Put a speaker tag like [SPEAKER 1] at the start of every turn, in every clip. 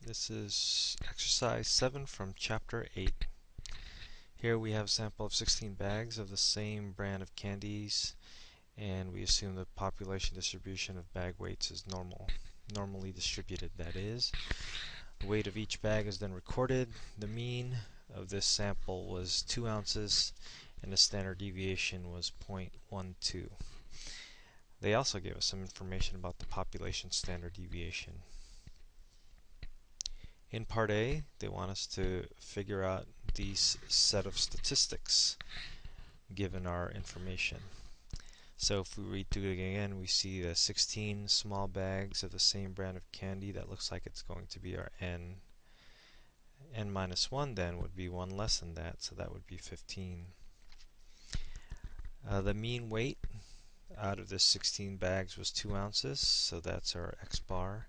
[SPEAKER 1] This is exercise 7 from chapter 8. Here we have a sample of 16 bags of the same brand of candies, and we assume the population distribution of bag weights is normally distributed. That is, the weight of each bag is then recorded. The mean of this sample was 2 ounces and the standard deviation was 0.12. They also gave us some information about the population standard deviation. In part A, they want us to figure out these set of statistics given our information. So if we read through it again, we see the 16 small bags of the same brand of candy. That looks like it's going to be our n. n minus 1 then would be 1 less than that, so that would be 15. The mean weight out of this 16 bags was 2 ounces, so that's our x bar.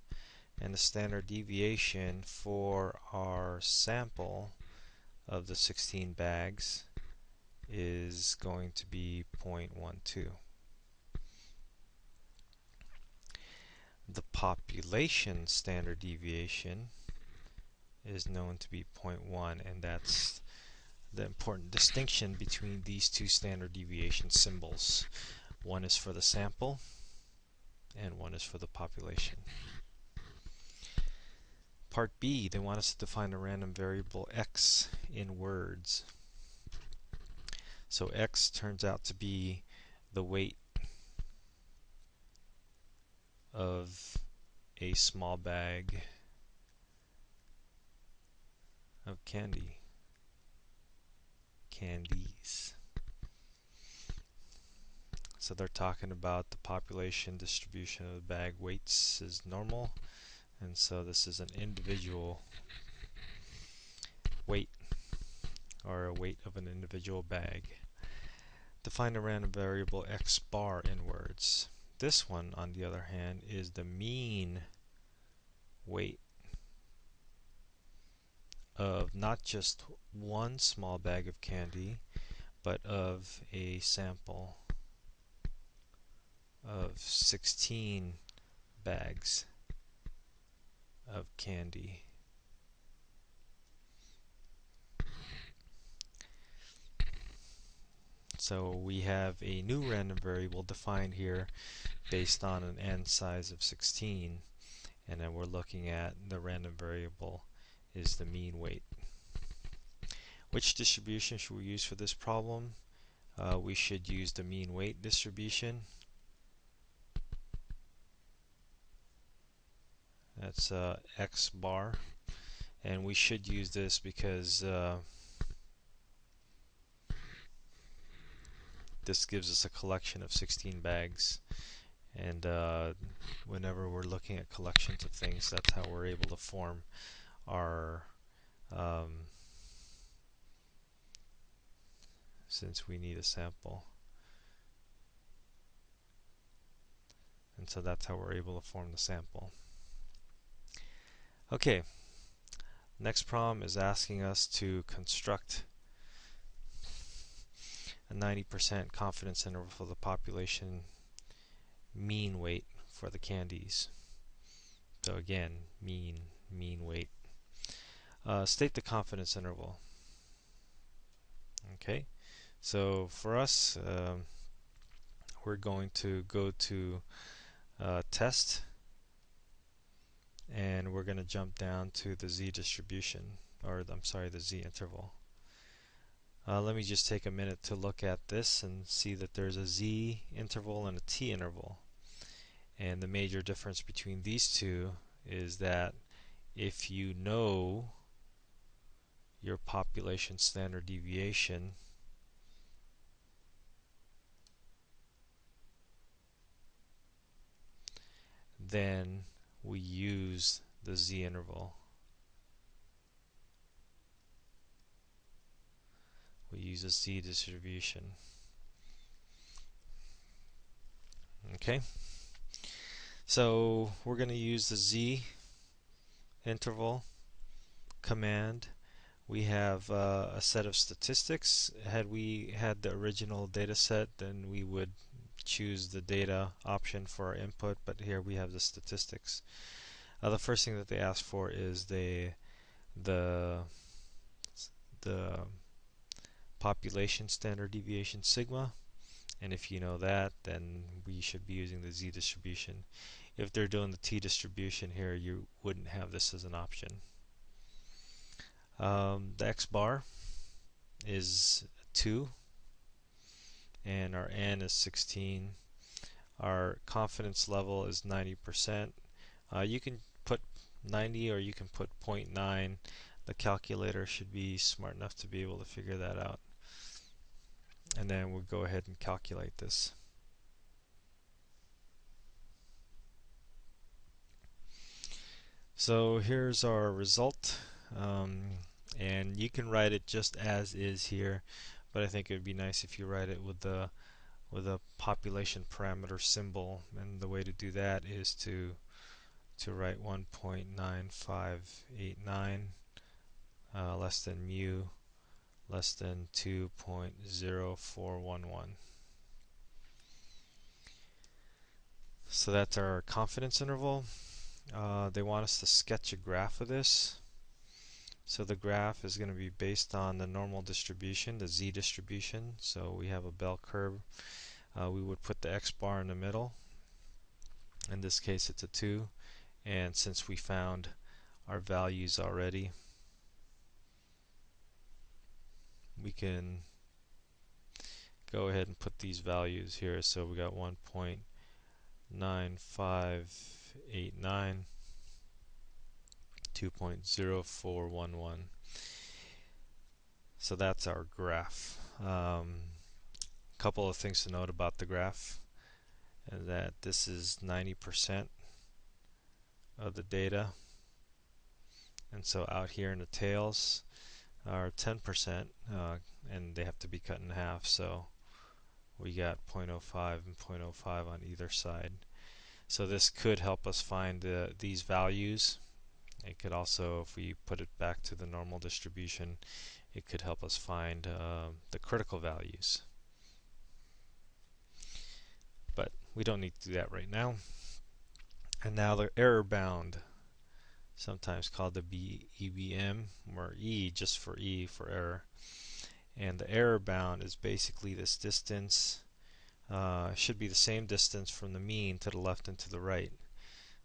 [SPEAKER 1] And the standard deviation for our sample of the 16 bags is going to be 0.12. The population standard deviation is known to be 0.1, and that's the important distinction between these two standard deviation symbols. One is for the sample and one is for the population. Part B, they want us to define a random variable x in words. So x turns out to be the weight of a small bag of candies. So they're talking about the population distribution of the bag weights is normal, and so this is an individual weight, or a weight of an individual bag. Define a random variable x bar in words. This one, on the other hand, is the mean weight of not just one small bag of candy, but of a sample of 16 bags of candy. So we have a new random variable defined here based on an n size of 16, and then we're looking at the random variable is the mean weight. Which distribution should we use for this problem? We should use the mean weight distribution. That's x bar, and we should use this because this gives us a collection of 16 bags, and whenever we're looking at collections of things, that's how we're able to form our since we need a sample, and so that's how we're able to form the sample. Okay, next problem is asking us to construct a 90% confidence interval for the population mean weight for the candies. So again, mean weight. State the confidence interval. Okay, so for us, we're going to go to test, and we're going to jump down to the z distribution, or I'm sorry, the z interval. Let me just take a minute to look at this and see that there's a z interval and a t interval. And the major difference between these two is that if you know your population standard deviation, then we use the z interval. We use a z distribution. Okay, so we're going to use the z interval command. We have a set of statistics. Had we had the original data set, then we would choose the data option for our input, but here we have the statistics. The first thing that they ask for is the the population standard deviation sigma, and if you know that, then we should be using the z distribution. If they're doing the t distribution here, you wouldn't have this as an option. The x bar is 2 and our n is 16. Our confidence level is 90%. You can put 90 or you can put 0.9. The calculator should be smart enough to be able to figure that out. And then we'll go ahead and calculate this. So here's our result, and you can write it just as is here, but I think it would be nice if you write it with a population parameter symbol, and the way to do that is to write 1.9589 less than mu less than 2.0411. So that's our confidence interval. They want us to sketch a graph of this. So the graph is going to be based on the normal distribution, the z distribution. So we have a bell curve. We would put the x bar in the middle. In this case it's a 2. And since we found our values already, we can go ahead and put these values here. So we got 1.9589, 2.0411. So that's our graph. Couple of things to note about the graph, and that this is 90% of the data, and so out here in the tails are 10%, and they have to be cut in half, so we got 0.05 and 0.05 on either side. So this could help us find these values. It could also, if we put it back to the normal distribution, it could help us find the critical values. But we don't need to do that right now. And now the error bound, sometimes called the EBM, or E just for E for error. And the error bound is basically this distance. Should be the same distance from the mean to the left and to the right.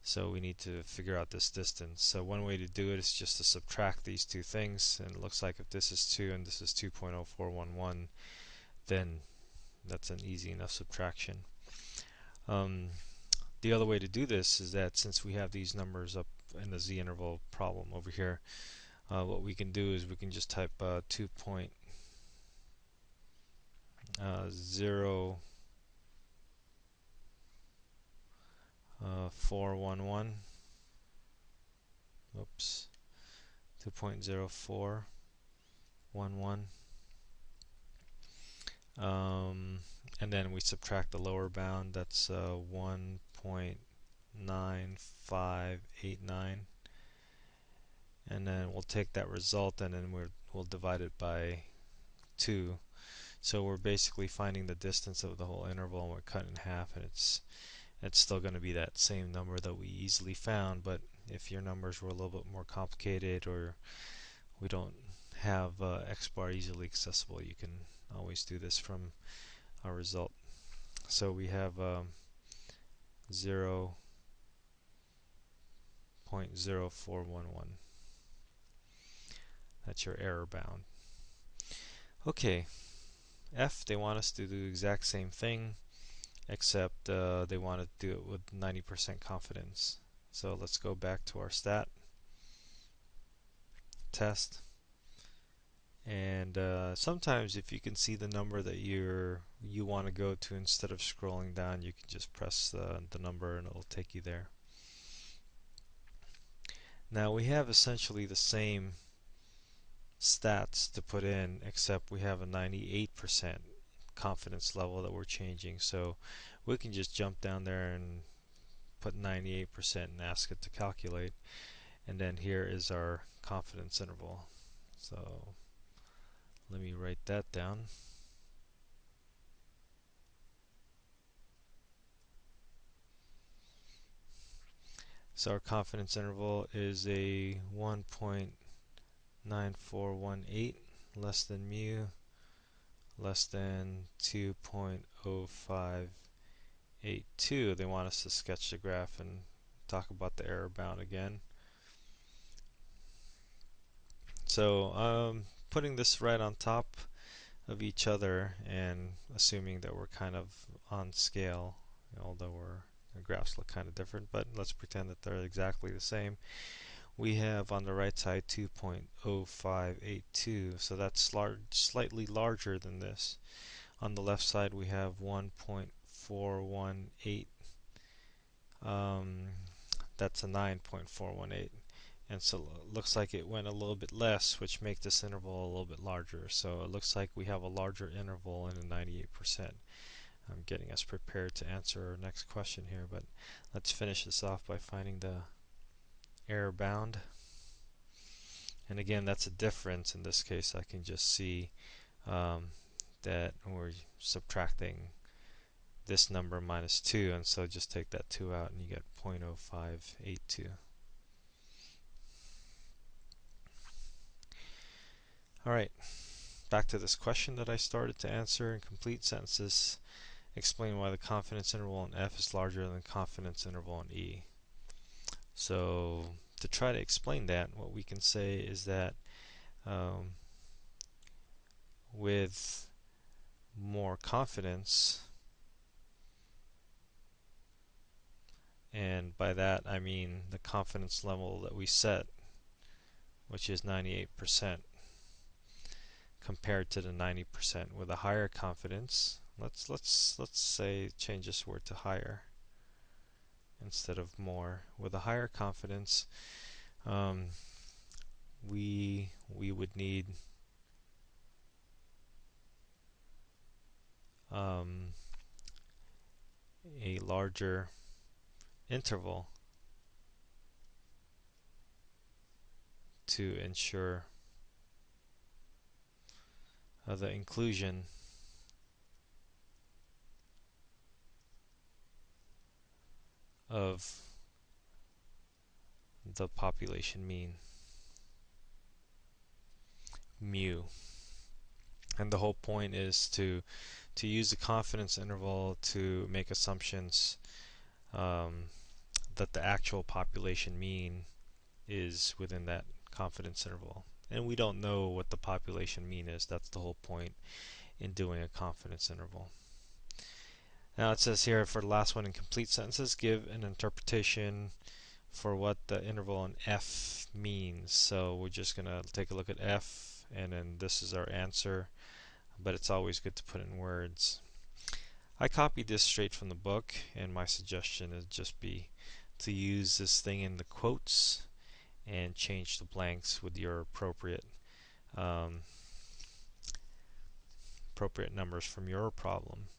[SPEAKER 1] So we need to figure out this distance. So one way to do it is just to subtract these two things, and it looks like if this is 2 and this is 2.0411, then that's an easy enough subtraction. The other way to do this is that since we have these numbers up in the z interval problem over here, what we can do is we can just type 2.0411. Oops, 2.0411. And then we subtract the lower bound, that's 1.9589, and then we'll take that result and then we'll divide it by 2. So we're basically finding the distance of the whole interval, and we're cut in half, and it's still going to be that same number that we easily found. But if your numbers were a little bit more complicated, or we don't have x bar easily accessible, you can always do this from our result. So we have 0.0411. That's your error bound. Okay, F, they want us to do the exact same thing, except they want to do it with 90% confidence. So let's go back to our stat test. And sometimes if you can see the number that you want to go to, instead of scrolling down, you can just press the number and it'll take you there. Now we have essentially the same stats to put in, except we have a 98% confidence level that we're changing. So we can just jump down there and put 98% and ask it to calculate. And then here is our confidence interval. So let me write that down. So our confidence interval is a 1.9418 less than mu less than 2.0582. They want us to sketch the graph and talk about the error bound again. So putting this right on top of each other and assuming that we're kind of on scale, although the graphs look kind of different, but let's pretend that they're exactly the same. We have on the right side 2.0582, so that's slightly larger than this. On the left side we have 1.418, that's a 9.418. And so it looks like it went a little bit less, which makes this interval a little bit larger. So it looks like we have a larger interval in a 98%. I'm getting us prepared to answer our next question here, but let's finish this off by finding the error bound. And again, that's a difference. In this case, I can just see that we're subtracting this number minus 2, and so just take that 2 out and you get 0.0582. Alright, back to this question that I started to answer. In complete sentences, explain why the confidence interval in F is larger than the confidence interval in E. So to try to explain that, what we can say is that with more confidence, and by that I mean the confidence level that we set, which is 98%, compared to the 90%. With a higher confidence, let's say change this word to higher instead of more. With a higher confidence, we would need a larger interval to ensure the inclusion of the population mean, mu. And the whole point is to use the confidence interval to make assumptions that the actual population mean is within that confidence interval. And we don't know what the population mean is. That's the whole point in doing a confidence interval. Now it says here for the last one, in complete sentences, give an interpretation for what the interval in F means. So we're just going to take a look at F, and then this is our answer, but it's always good to put in words. I copied this straight from the book, and my suggestion is just be to use this thing in the quotes and change the blanks with your appropriate numbers from your problem.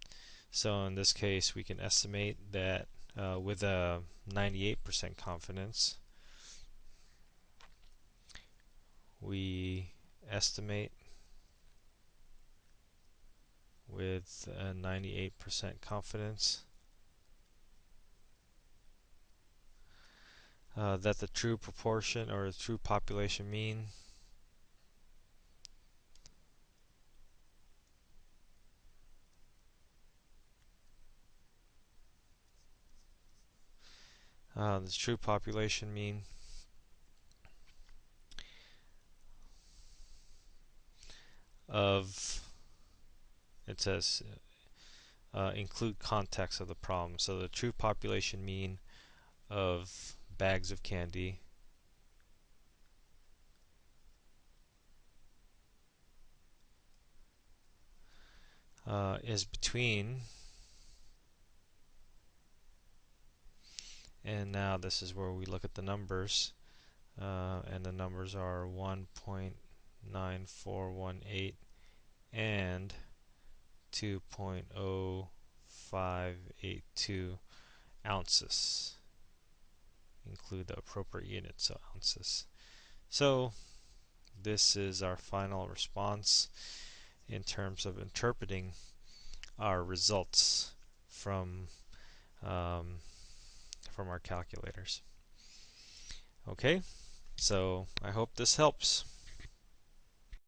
[SPEAKER 1] So in this case, we can estimate that with a 98% confidence, we estimate with a 98% confidence that the true proportion or the true population mean the true population mean of, it says include context of the problem. So the true population mean of bags of candy is between, and now this is where we look at the numbers, and the numbers are 1.9418 and 2.0582 ounces. Include the appropriate units, so ounces. So this is our final response in terms of interpreting our results from our calculators. Okay, so I hope this helps.